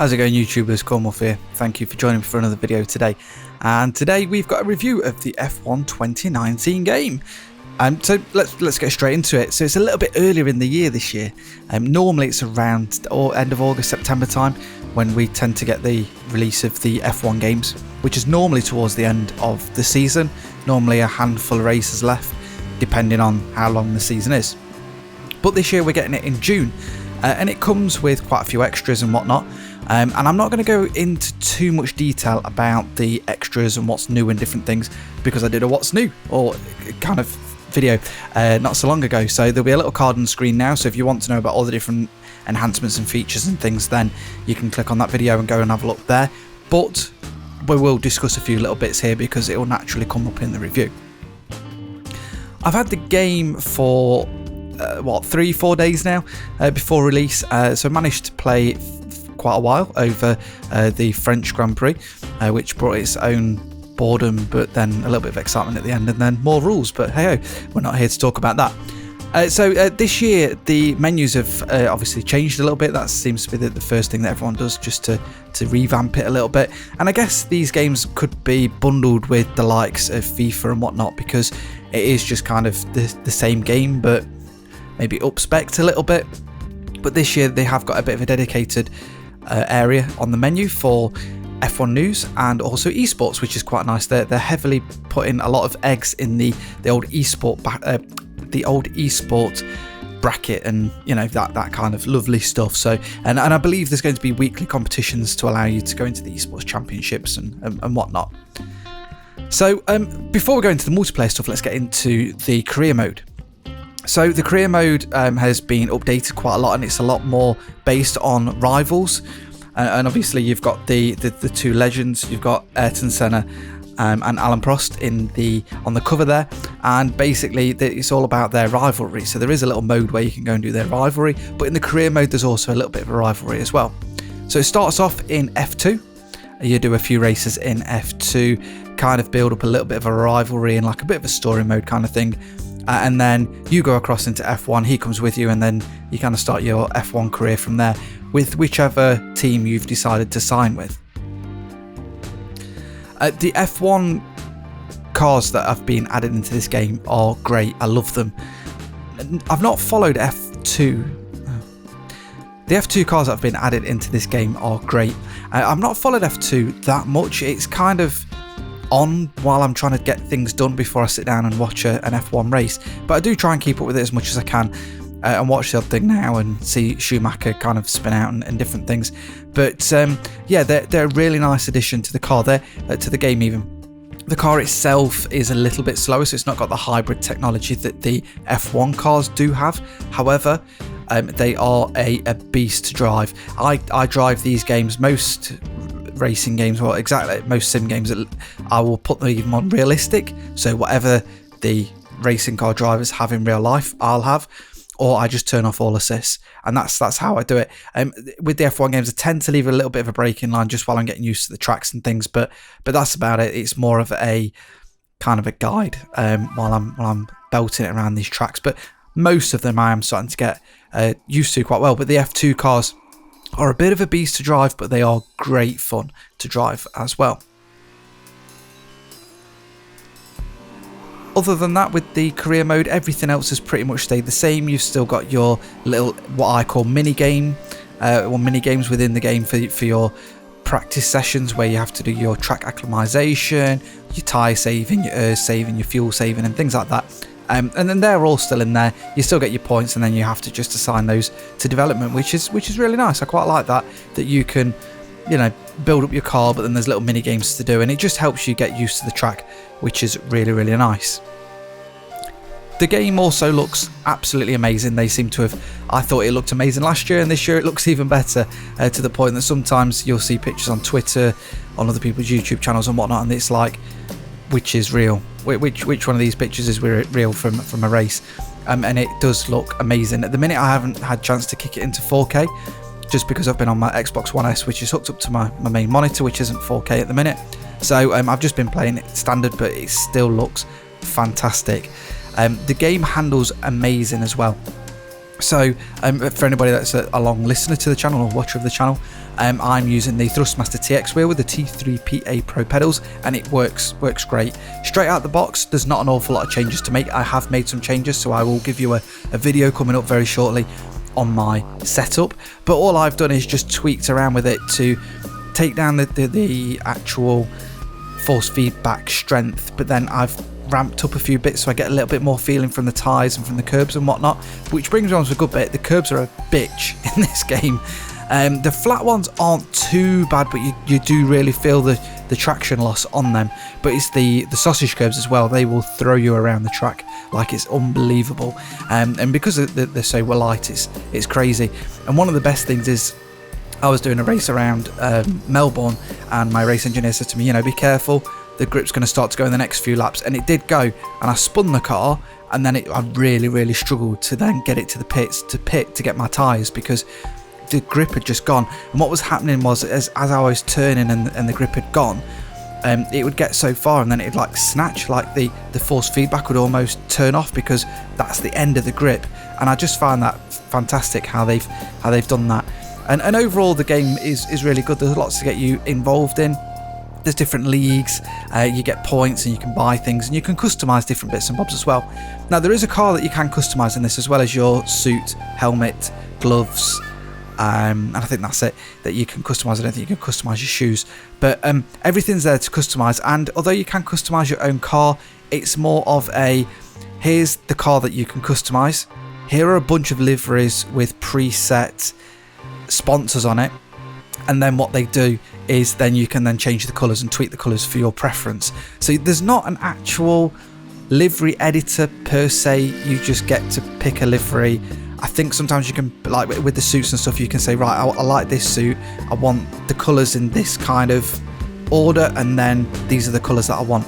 How's it going, YouTubers? Cornwolf here. Thank you for joining me for another video today. And today we've got a review of the F1 2019 game. So let's get straight into it. So it's a little bit earlier in the year this year. Normally it's around end of August, September time when we tend to get the release of the F1 games, which is normally towards the end of the season. Normally a handful of races left, depending on how long the season is. But this year we're getting it in June, and it comes with quite a few extras and whatnot. And I'm not going to go into too much detail about the extras and what's new and different things, because I did a what's new or kind of video not so long ago. So there'll be a little card on the screen now, so if you want to know about all the different enhancements and features and things, then you can click on that video and go and have a look there. But we will discuss a few little bits here because it will naturally come up in the review. I've had the game for 3-4 days now before release, so I managed to play quite a while over the French Grand Prix, which brought its own boredom but then a little bit of excitement at the end, and then more rules, but hey, we're not here to talk about that. So this year the menus have obviously changed a little bit. That seems to be the first thing that everyone does, just to revamp it a little bit. And I guess these games could be bundled with the likes of FIFA and whatnot, because it is just kind of the same game but maybe up-spec'd a little bit. But this year they have got a bit of a dedicated area on the menu for F1 news and also esports, which is quite nice. They're heavily putting a lot of eggs in the old esport bracket, and you know, that kind of lovely stuff. So and I believe there's going to be weekly competitions to allow you to go into the esports championships and whatnot. So before we go into the multiplayer stuff, let's get into the career mode. So the career mode has been updated quite a lot, and it's a lot more based on rivals. And obviously you've got the two legends. You've got Ayrton Senna and Alan Prost on the cover there, and basically it's all about their rivalry. So there is a little mode where you can go and do their rivalry, but in the career mode there's also a little bit of a rivalry as well. So it starts off in F2. You do a few races in F2, kind of build up a little bit of a rivalry and like a bit of a story mode kind of thing. And then you go across into F1, he comes with you, and then you kind of start your F1 career from there with whichever team you've decided to sign with. The F1 cars that have been added into this game are great. I love them. I've not followed F2. The F2 cars that have been added into this game are great. I've not followed F2 that much. It's kind of on while I'm trying to get things done before I sit down and watch an F1 race, but I do try and keep up with it as much as I can and watch the odd thing now and see Schumacher kind of spin out and different things. But yeah, they're a really nice addition to the car there, to the game even. The car itself is a little bit slower, so it's not got the hybrid technology that the F1 cars do have. However, they are a beast to drive. I drive these games, most racing games, well, exactly, most sim games, I will put them even on realistic, so whatever the racing car drivers have in real life I'll have, or I just turn off all assists, and that's how I do it. With the F1 games I tend to leave a little bit of a break in line just while I'm getting used to the tracks and things, but that's about it. It's more of a kind of a guide while I'm belting it around these tracks, but most of them I am starting to get used to quite well. But the F2 cars are a bit of a beast to drive, but they are great fun to drive as well. Other than that, with the career mode, everything else has pretty much stayed the same. You've still got your little, what I call mini games within the game for your practice sessions, where you have to do your track acclimatization, your tyre saving, your air saving, your fuel saving and things like that. And then they're all still in there. You still get your points, and then you have to just assign those to development, which is really nice. I quite like that you can, you know, build up your car, but then there's little mini games to do, and it just helps you get used to the track, which is really, really nice. The game also looks absolutely amazing. They seem to have, I thought it looked amazing last year, and this year it looks even better, to the point that sometimes you'll see pictures on Twitter, on other people's YouTube channels and whatnot, and it's like, which is real? Which one of these pictures is real from a race? And it does look amazing. At the minute I haven't had a chance to kick it into 4K, just because I've been on my Xbox One S, which is hooked up to my main monitor, which isn't 4K at the minute. So I've just been playing it standard, but it still looks fantastic. The game handles amazing as well. So for anybody that's a long listener to the channel or watcher of the channel, I'm using the Thrustmaster TX wheel with the T3PA Pro pedals, and it works great. Straight out the box, there's not an awful lot of changes to make. I have made some changes, so I will give you a video coming up very shortly on my setup. But all I've done is just tweaked around with it to take down the actual force feedback strength, but then I've ramped up a few bits so I get a little bit more feeling from the tyres and from the curbs and whatnot, which brings me on to a good bit. The curbs are a bitch in this game. The flat ones aren't too bad, but you do really feel the traction loss on them. But it's the sausage curbs as well. They will throw you around the track like it's unbelievable. And because they're so light, it's crazy. And one of the best things is, I was doing a race around Melbourne, and my race engineer said to me, be careful, the grip's going to start to go in the next few laps. And it did go, and I spun the car, and then I really struggled to then get it to the pit to get my tyres, because the grip had just gone. And what was happening was, as I was turning and the grip had gone, it would get so far, and then it'd like snatch, like the force feedback would almost turn off, because that's the end of the grip. And I just found that fantastic how they've done that. And overall the game is really good. There's lots to get you involved in. There's different leagues, you get points and you can buy things, and you can customise different bits and bobs as well. Now there is a car that you can customise in this, as well as your suit, helmet, gloves, and I think that's it, that you can customise. I don't think you can customise your shoes, but everything's there to customise. And although you can customise your own car, it's more of a, here's the car that you can customise, here are a bunch of liveries with preset sponsors on it, and then what they do is then you can then change the colours and tweak the colours for your preference. So there's not an actual livery editor per se, you just get to pick a livery. I think sometimes you can, like with the suits and stuff, you can say, right, I like this suit, I want the colours in this kind of order, and then these are the colours that I want.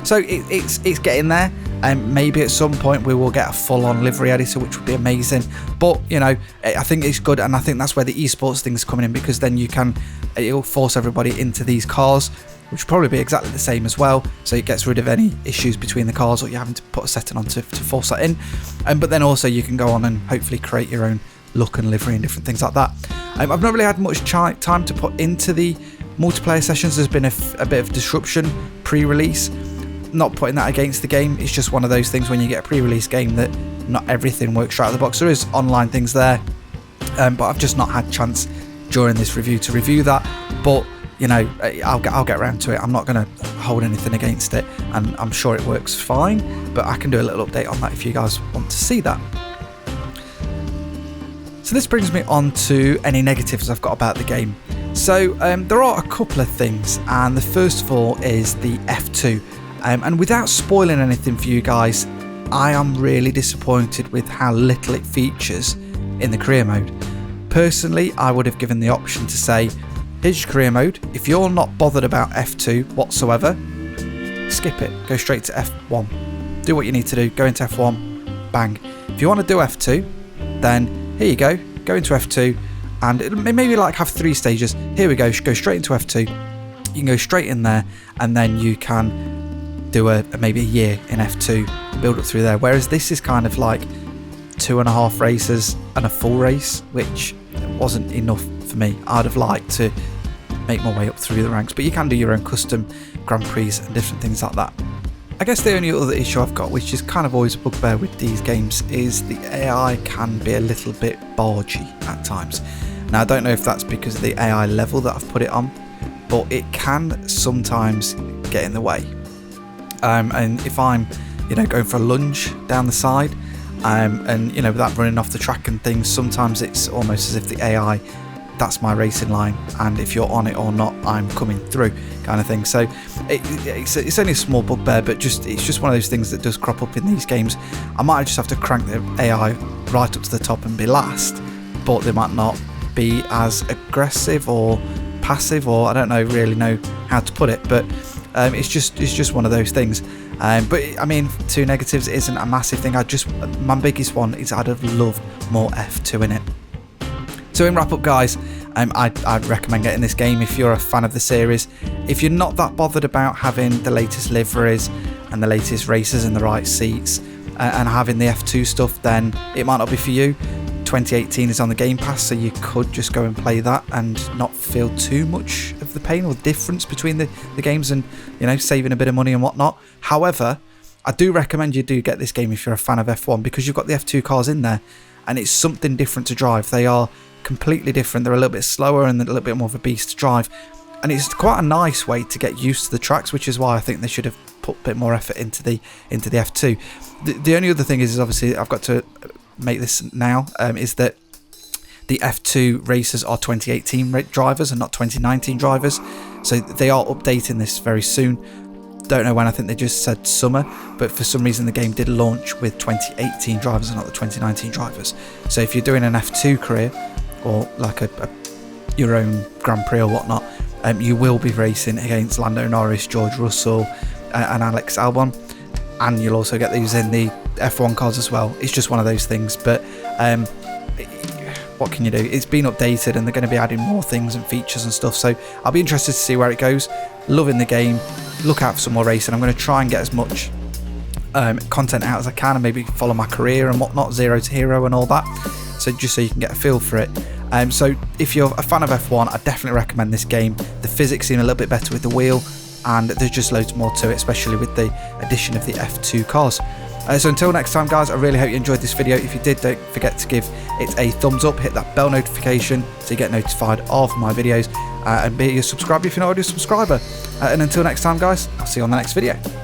So it's getting there, and maybe at some point we will get a full-on livery editor, which would be amazing. But I think it's good, and I think that's where the esports thing's coming in, because then it'll force everybody into these cars, which will probably be exactly the same as well. So it gets rid of any issues between the cars, or you having to put a setting on to force that in. But then also you can go on and hopefully create your own look and livery and different things like that. I've not really had much time to put into the multiplayer sessions. There's been a bit of disruption pre-release. Not putting that against the game, it's just one of those things when you get a pre-release game that not everything works right out of the box. There is online things there, but I've just not had chance during this review to review that. But I'll get around to it. I'm not going to hold anything against it, and I'm sure it works fine, but I can do a little update on that if you guys want to see that. So this brings me on to any negatives I've got about the game. So there are a couple of things, and the first of all is the F2. And without spoiling anything for you guys, I am really disappointed with how little it features in the career mode. Personally, I would have given the option to say, here's your career mode. If you're not bothered about F2 whatsoever, skip it. Go straight to F1. Do what you need to do. Go into F1. Bang. If you want to do F2, then here you go. Go into F2, and it maybe like have 3 stages. Here we go. Go straight into F2. You can go straight in there, and then you can do maybe a year in F2, build up through there. Whereas this is kind of like 2.5 races and a full race, which wasn't enough for me. I'd have liked to make my way up through the ranks, but you can do your own custom Grand Prix and different things like that. I guess the only other issue I've got, which is kind of always a bugbear with these games, is the AI can be a little bit bargy at times. Now I don't know if that's because of the AI level that I've put it on, but it can sometimes get in the way. And if I'm, going for a lunge down the side, and without running off the track and things, sometimes it's almost as if the AI, that's my racing line, and if you're on it or not, I'm coming through, kind of thing. So it's only a small bugbear, but it's just one of those things that does crop up in these games. I might just have to crank the AI right up to the top and be last, but they might not be as aggressive or passive, or I don't really know how to put it, but it's just one of those things. But I mean, 2 negatives isn't a massive thing. My biggest one is I'd have loved more F2 in it. So in wrap up, guys, I'd recommend getting this game if you're a fan of the series. If you're not that bothered about having the latest liveries and the latest races and the right seats and having the F2 stuff, then it might not be for you. 2018 is on the Game Pass, so you could just go and play that and not feel too much of the pain or difference between the games, and saving a bit of money and whatnot. However, I do recommend you do get this game if you're a fan of F1, because you've got the F2 cars in there and it's something different to drive. They are completely different. They're a little bit slower and a little bit more of a beast to drive, and it's quite a nice way to get used to the tracks, which is why I think they should have put a bit more effort into the F2. The only other thing is obviously I've got to make this now, is that the F2 racers are 2018 drivers and not 2019 drivers, so they are updating this very soon. Don't know when, I think they just said summer, but for some reason the game did launch with 2018 drivers and not the 2019 drivers. So if you're doing an F2 career or like your own Grand Prix or whatnot, you will be racing against Lando Norris, George Russell and Alex Albon, and you'll also get these in the F1 cars as well. It's just one of those things, but what can you do? It's been updated and they're going to be adding more things and features and stuff, so I'll be interested to see where it goes. Loving the game, look out for some more racing. I'm going to try and get as much content out as I can, and maybe follow my career and whatnot, zero to hero and all that, so just so you can get a feel for it. So if you're a fan of F1, I definitely recommend this game. The physics seem a little bit better with the wheel, and there's just loads more to it, especially with the addition of the F2 cars. So until next time, guys, I really hope you enjoyed this video. If you did, don't forget to give it a thumbs up, hit that bell notification so you get notified of my videos, and be a subscriber if you're not already a subscriber. And until next time, guys, I'll see you on the next video.